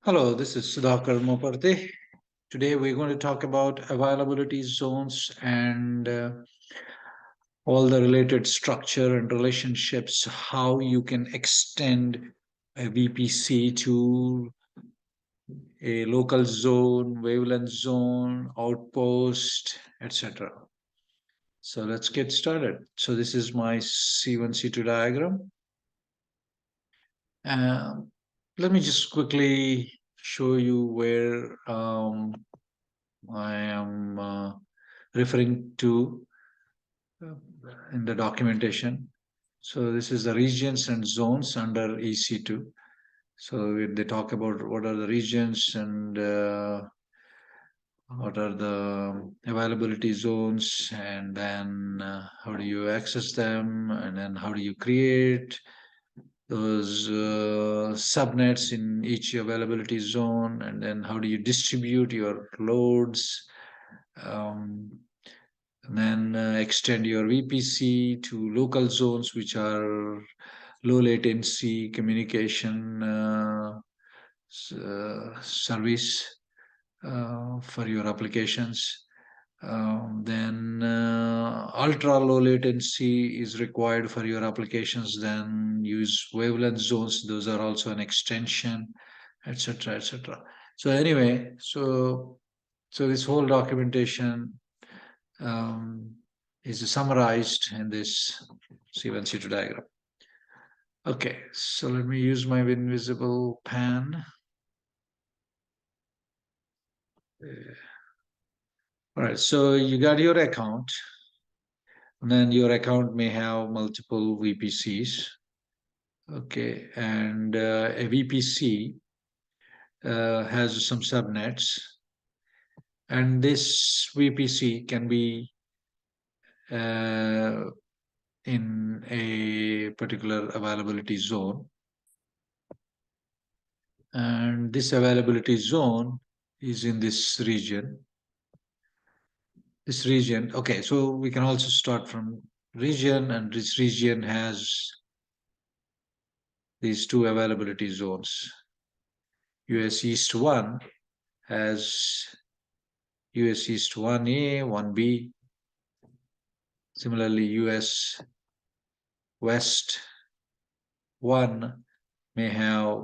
Hello, this is Sudhakar Moparthy. Today we're going to talk about availability zones and all the related structure and relationships, how you can extend a VPC to a local zone, wavelength zone, outpost, etc. So let's get started. So this is my C1c2 diagram. Um, Let me just quickly show you where I am referring to uh, in the documentation. So this is the regions and zones under EC2. So they talk about what are the regions and what are the availability zones, and then how do you access them, and then how do you create those subnets in each availability zone, and then how do you distribute your loads, um, and then extend your VPC to local zones, which are low latency communication service for your applications. Then ultra low latency is required for your applications. Then use wavelength zones; those are also an extension, etc., etc. So anyway, so this whole documentation um, is summarized in this C1C2 diagram. Okay, so let me use my invisible pan. All right, so you got your account, and then your account may have multiple VPCs. Okay, and a VPC has some subnets, and this VPC can be uh, in a particular availability zone, and this availability zone is in this region. This region, okay, so we can also start from region, and this region has these two availability zones. US East 1 has US East 1A, 1B. Similarly, US West 1 may have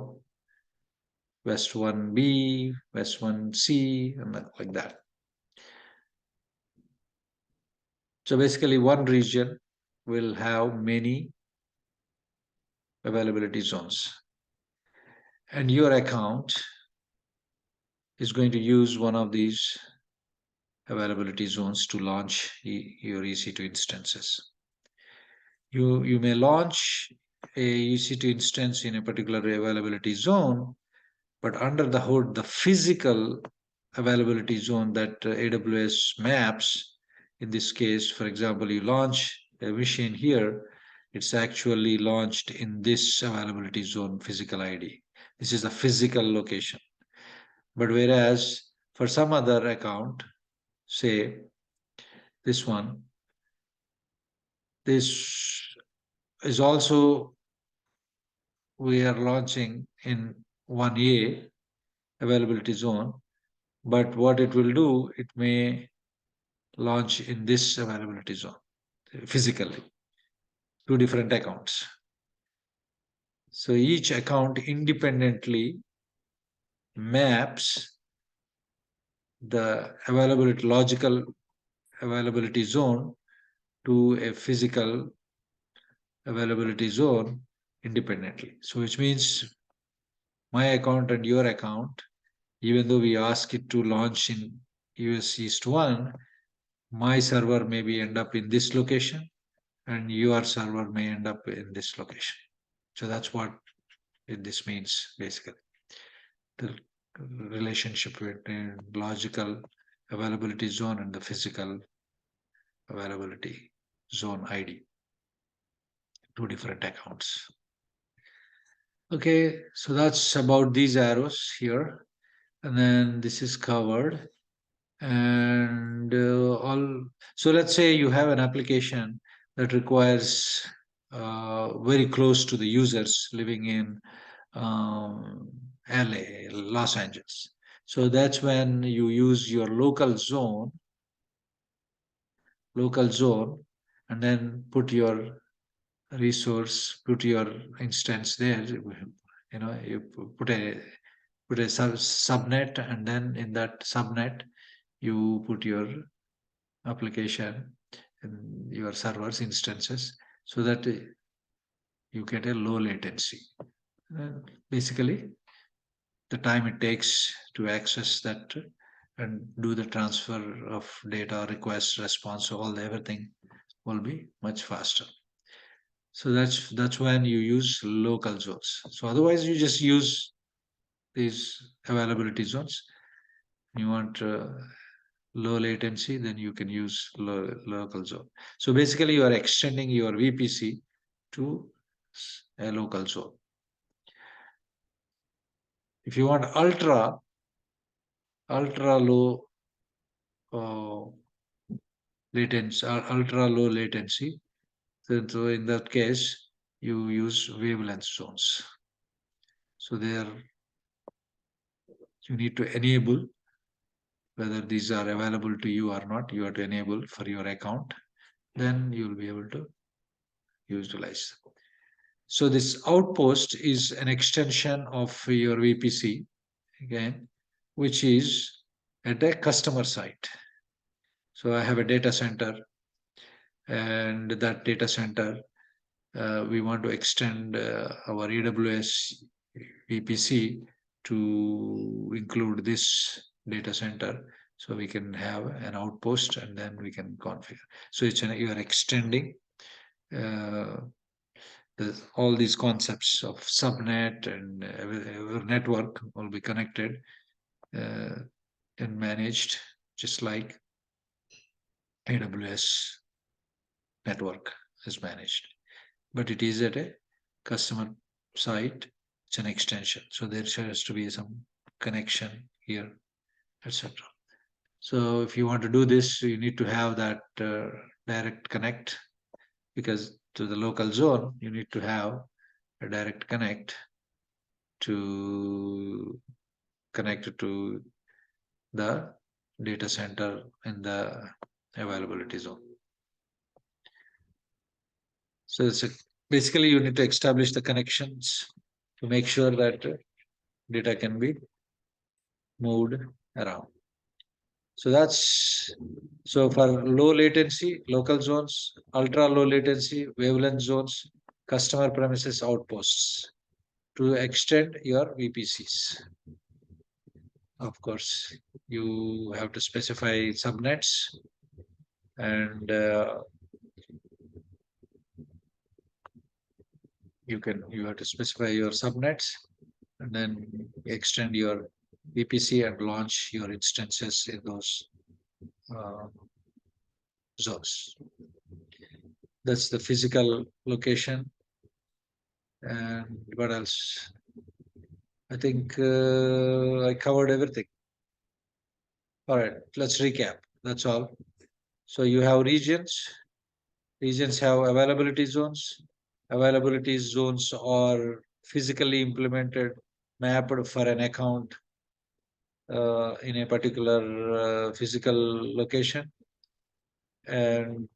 West 1B, West 1C, and like that. So basically, one region will have many availability zones. And your account is going to use one of these availability zones to launch your EC2 instances. You may launch a EC2 instance in a particular availability zone, but under the hood, the physical availability zone that AWS maps, in this case, for example, you launch a machine here, it's actually launched in this availability zone physical ID. This is the physical location. But whereas for some other account, say this one, this is also we are launching in 1A availability zone, but what it will do, it may launch in this availability zone physically, two different accounts. So each account independently maps the availability, logical availability zone to a physical availability zone independently. So which means my account and your account, even though we ask it to launch in US East 1, my server maybe end up in this location and your server may end up in this location. So that's what this means basically. The relationship between logical availability zone and the physical availability zone ID, two different accounts. Okay, so that's about these arrows here. And then this is covered. And all, so let's say you have an application that requires very close to the users living in LA, Los Angeles. So that's when you use your local zone, and then put your resource, put your instance there. You put a subnet, and then in that subnet you put your application and your servers instances, so that you get a low latency. Basically, the time it takes to access that and do the transfer of data, request, response, everything will be much faster. So that's when you use local zones. So otherwise, you just use these availability zones. You want low latency, then you can use local zone. So basically, you are extending your VPC to a local zone. If you want ultra low uh, latency, ultra low latency, so in that case, you use wavelength zones. So there, you need to enable whether these are available to you or not. You have to enable for your account, then you will be able to utilize. So this outpost is an extension of your VPC, again, which is at a customer site. So I have a data center, and that data center, we want to extend our AWS VPC to include this data center, so we can have an outpost and then we can configure. So you are extending uh, all these concepts of subnet, and every network will be connected uh, and managed just like AWS network is managed. But it is at a customer site, it's an extension. So there has to be some connection here, etc. So if you want to do this, you need to have that direct connect, because to the local zone, you need to have a direct connect to connect to the data center in the availability zone. So basically, you need to establish the connections to make sure that data can be moved around. So for low latency, local zones, ultra low latency, wavelength zones, customer premises outposts to extend your VPCs. Of course, you have to specify subnets, and you have to specify your subnets, and then extend your VPC and launch your instances in those uh, zones. That's the physical location. And what else? I think I covered everything. All right, let's recap. That's all. So you have regions. Regions have availability zones. Availability zones are physically implemented, mapped for an account in a particular physical location, and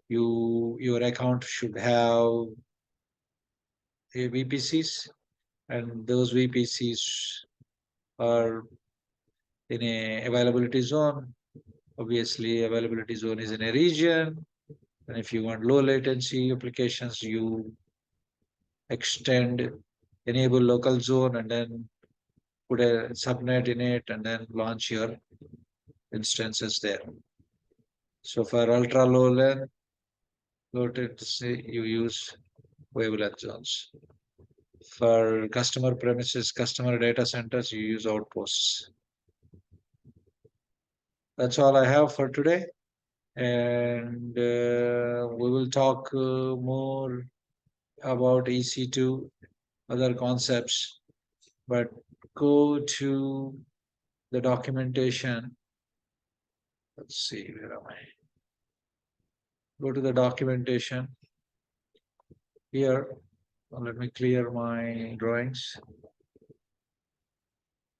your account should have VPCs, and those VPCs are in a availability zone. Obviously, availability zone is in a region, and if you want low latency applications, you extend, enable local zone, and then put a subnet in it, and then launch your instances there. So for ultra low latency, you use wavelength zones. For customer premises, customer data centers, you use outposts. That's all I have for today. And we will talk more about EC2, other concepts, but go to the documentation. Let's see, where am I? Go to the documentation here. Now let me clear my drawings.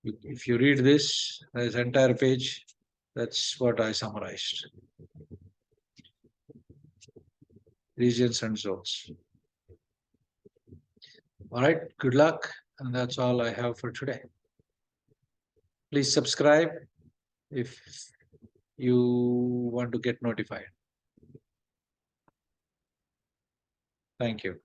If you read this entire page, that's what I summarized. Regions and zones. All right, good luck. And that's all I have for today. Please subscribe if you want to get notified. Thank you.